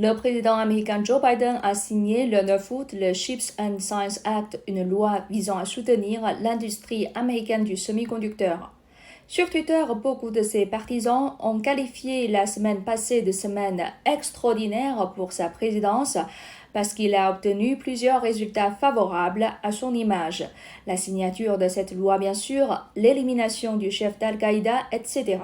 Le président américain Joe Biden a signé le 9 août le Chips and Science Act, une loi visant à soutenir l'industrie américaine du semi-conducteur. Sur Twitter, beaucoup de ses partisans ont qualifié la semaine passée de semaine extraordinaire pour sa présidence parce qu'il a obtenu plusieurs résultats favorables à son image. La signature de cette loi, bien sûr, l'élimination du chef d'Al-Qaïda, etc.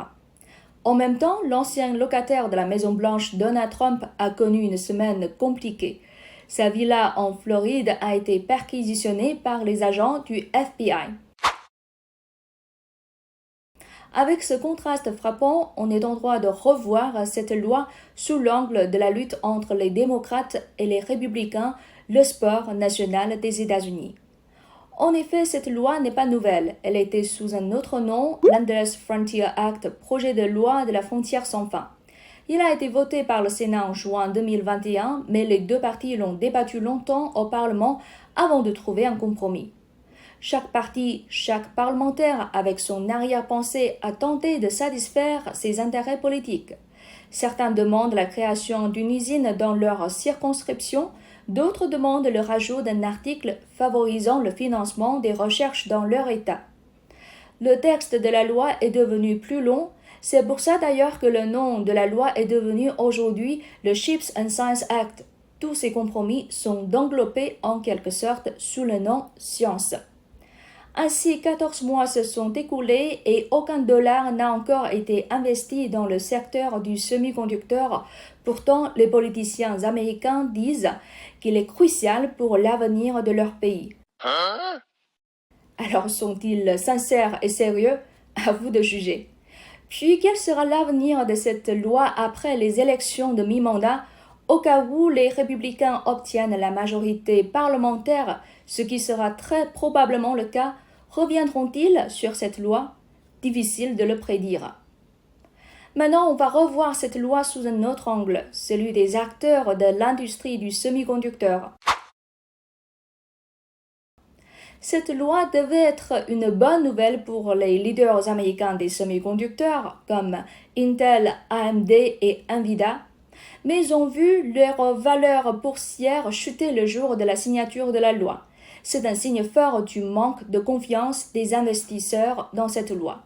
En même temps, l'ancien locataire de la Maison-Blanche, Donald Trump, a connu une semaine compliquée. Sa villa en Floride a été perquisitionnée par les agents du FBI. Avec ce contraste frappant, on est en droit de revoir cette loi sous l'angle de la lutte entre les démocrates et les républicains, le sport national des États-Unis. En effet, cette loi n'est pas nouvelle. Elle était sous un autre nom, l'Endless Frontier Act, projet de loi de la frontière sans fin. Il a été voté par le Sénat en juin 2021, mais les deux partis l'ont débattu longtemps au Parlement avant de trouver un compromis. Chaque parti, chaque parlementaire, avec son arrière-pensée, a tenté de satisfaire ses intérêts politiques. Certains demandent la création d'une usine dans leur circonscription, d'autres demandent le rajout d'un article favorisant le financement des recherches dans leur État. Le texte de la loi est devenu plus long, c'est pour ça d'ailleurs que le nom de la loi est devenu aujourd'hui le Chips and Science Act. Tous ces compromis sont englobés en quelque sorte sous le nom science. Ainsi, 14 mois se sont écoulés et aucun dollar n'a encore été investi dans le secteur du semi-conducteur. Pourtant, les politiciens américains disent qu'il est crucial pour l'avenir de leur pays. Alors, sont-ils sincères et sérieux? À vous de juger. Puis, quel sera l'avenir de cette loi après les élections de mi-mandat? Au cas où les républicains obtiennent la majorité parlementaire, ce qui sera très probablement le cas, reviendront-ils sur cette loi? Difficile de le prédire. Maintenant, on va revoir cette loi sous un autre angle, celui des acteurs de l'industrie du semi-conducteur. Cette loi devait être une bonne nouvelle pour les leaders américains des semi-conducteurs comme Intel, AMD et Nvidia, mais ont vu leur valeur boursière chuter le jour de la signature de la loi. C'est un signe fort du manque de confiance des investisseurs dans cette loi.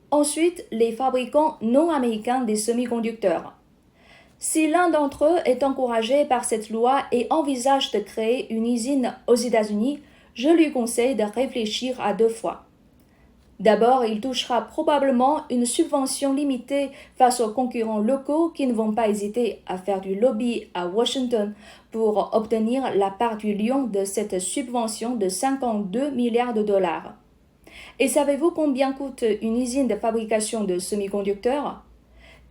Ensuite, les fabricants non américains des semi-conducteurs. Si l'un d'entre eux est encouragé par cette loi et envisage de créer une usine aux États-Unis, je lui conseille de réfléchir à deux fois. D'abord, il touchera probablement une subvention limitée face aux concurrents locaux qui ne vont pas hésiter à faire du lobby à Washington pour obtenir la part du lion de cette subvention de 52 milliards de dollars. Et savez-vous combien coûte une usine de fabrication de semi-conducteurs?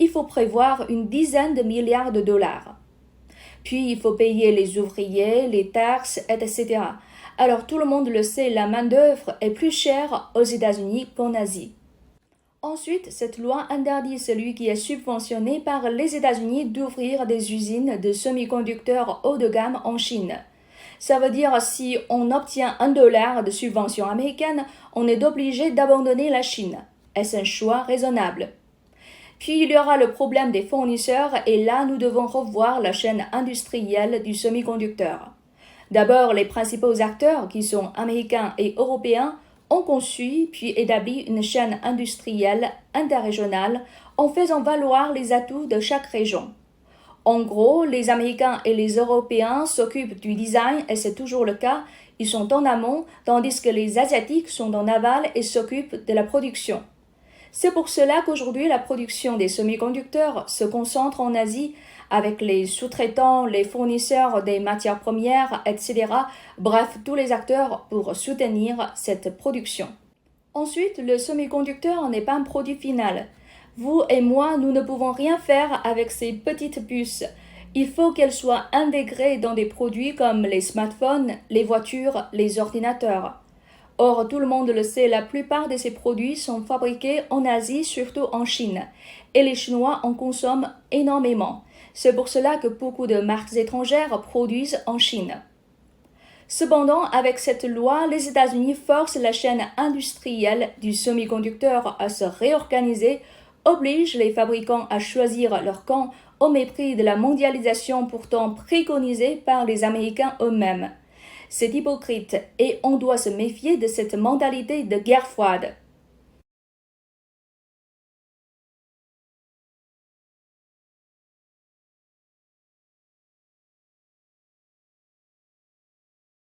Il faut prévoir une dizaine de milliards de dollars. Puis il faut payer les ouvriers, les taxes, etc. Alors tout le monde le sait, la main-d'œuvre est plus chère aux États-Unis qu'en Asie. Ensuite, cette loi interdit celui qui est subventionné par les États-Unis d'ouvrir des usines de semi-conducteurs haut de gamme en Chine. Ça veut dire si on obtient $1 de subvention américaine, on est obligé d'abandonner la Chine. Est-ce un choix raisonnable? Puis il y aura le problème des fournisseurs et là nous devons revoir la chaîne industrielle du semi-conducteur. D'abord, les principaux acteurs, qui sont américains et européens, ont conçu puis établi une chaîne industrielle interrégionale en faisant valoir les atouts de chaque région. En gros, les Américains et les Européens s'occupent du design et c'est toujours le cas, ils sont en amont, tandis que les Asiatiques sont en aval et s'occupent de la production. C'est pour cela qu'aujourd'hui la production des semi-conducteurs se concentre en Asie avec les sous-traitants, les fournisseurs des matières premières, etc. Bref, tous les acteurs pour soutenir cette production. Ensuite, le semi-conducteur n'est pas un produit final. Vous et moi, nous ne pouvons rien faire avec ces petites puces. Il faut qu'elles soient intégrées dans des produits comme les smartphones, les voitures, les ordinateurs. Or, tout le monde le sait, la plupart de ces produits sont fabriqués en Asie, surtout en Chine, et les Chinois en consomment énormément. C'est pour cela que beaucoup de marques étrangères produisent en Chine. Cependant, avec cette loi, les États-Unis forcent la chaîne industrielle du semi-conducteur à se réorganiser oblige les fabricants à choisir leur camp au mépris de la mondialisation pourtant préconisée par les Américains eux-mêmes. C'est hypocrite et on doit se méfier de cette mentalité de guerre froide.